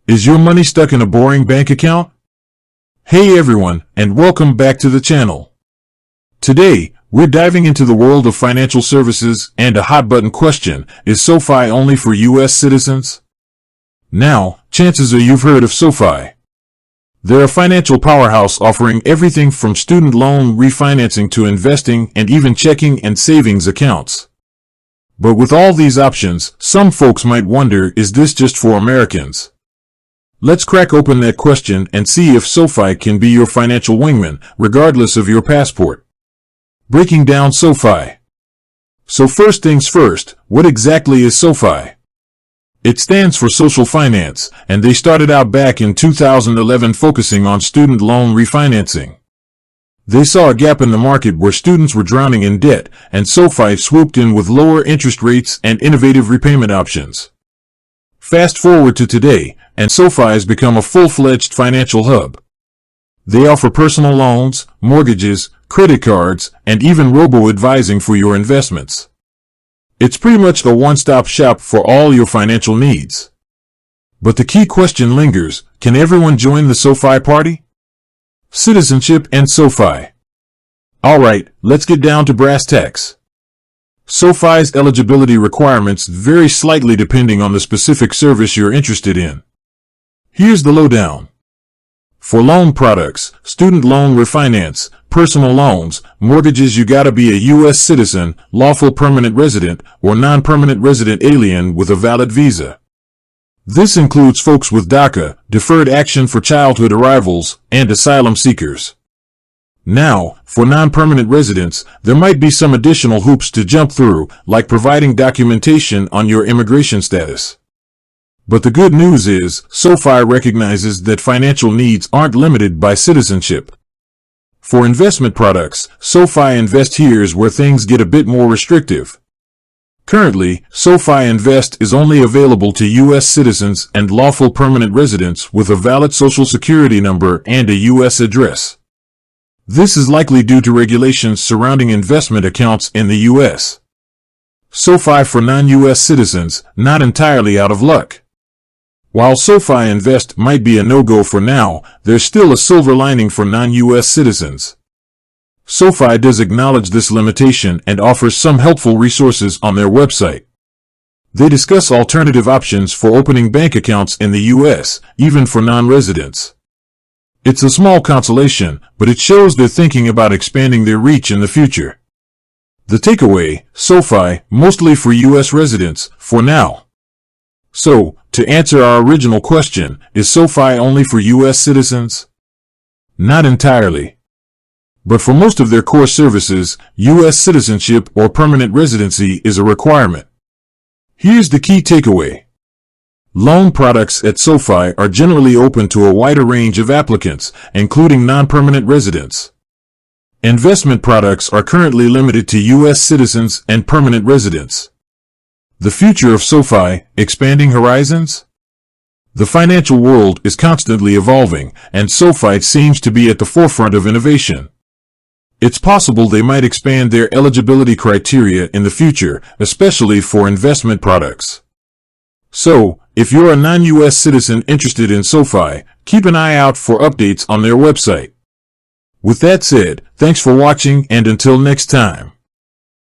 Is your money stuck in a boring bank account? Hey everyone, and welcome back to the channel. Today, we're diving into the world of financial services and a hot-button question: is Sofi only for US citizens? Now, chances are you've heard of Sofi. They're a financial powerhouse offering everything from student loan refinancing to investing and even checking and savings accounts. But with all these options, some folks might wonder, is this just for Americans? Let's crack open that question and see if Sofi can be your financial wingman, regardless of your passport. Breaking down Sofi. So first things first, what exactly is Sofi? It stands for social finance, and they started out back in 2011 focusing on student loan refinancing. They saw a gap in the market where students were drowning in debt, and Sofi swooped in with lower interest rates and innovative repayment options. Fast forward to today, and Sofi has become a full-fledged financial hub. They offer personal loans, mortgages, credit cards, and even robo-advising for your investments. It's pretty much a one-stop shop for all your financial needs. But the key question lingers: can everyone join the Sofi party? Citizenship and Sofi. Alright, let's get down to brass tacks. Sofi's eligibility requirements vary slightly depending on the specific service you're interested in. Here's the lowdown. For loan products, student loan refinance, personal loans, mortgages, you gotta be a U.S. citizen, lawful permanent resident, or non-permanent resident alien with a valid visa. This includes folks with DACA, deferred action for childhood arrivals, and asylum seekers. Now, for non-permanent residents, there might be some additional hoops to jump through, like providing documentation on your immigration status. But the good news is, Sofi recognizes that financial needs aren't limited by citizenship. For investment products, Sofi Invest here is where things get a bit more restrictive. Currently, Sofi Invest is only available to U.S. citizens and lawful permanent residents with a valid social security number and a U.S. address. This is likely due to regulations surrounding investment accounts in the U.S. Sofi for non-U.S. citizens, not entirely out of luck. While Sofi Invest might be a no-go for now, there's still a silver lining for non-U.S. citizens. Sofi does acknowledge this limitation and offers some helpful resources on their website. They discuss alternative options for opening bank accounts in the U.S., even for non-residents. It's a small consolation, but it shows they're thinking about expanding their reach in the future. The takeaway: Sofi, mostly for U.S. residents, for now. So, to answer our original question, is Sofi only for U.S. citizens? Not entirely. But for most of their core services, U.S. citizenship or permanent residency is a requirement. Here's the key takeaway. Loan products at Sofi are generally open to a wider range of applicants, including non-permanent residents. Investment products are currently limited to U.S. citizens and permanent residents. The future of Sofi: expanding horizons? The financial world is constantly evolving, and Sofi seems to be at the forefront of innovation. It's possible they might expand their eligibility criteria in the future, especially for investment products. So, if you're a non-U.S. citizen interested in Sofi, keep an eye out for updates on their website. With that said, thanks for watching, and until next time.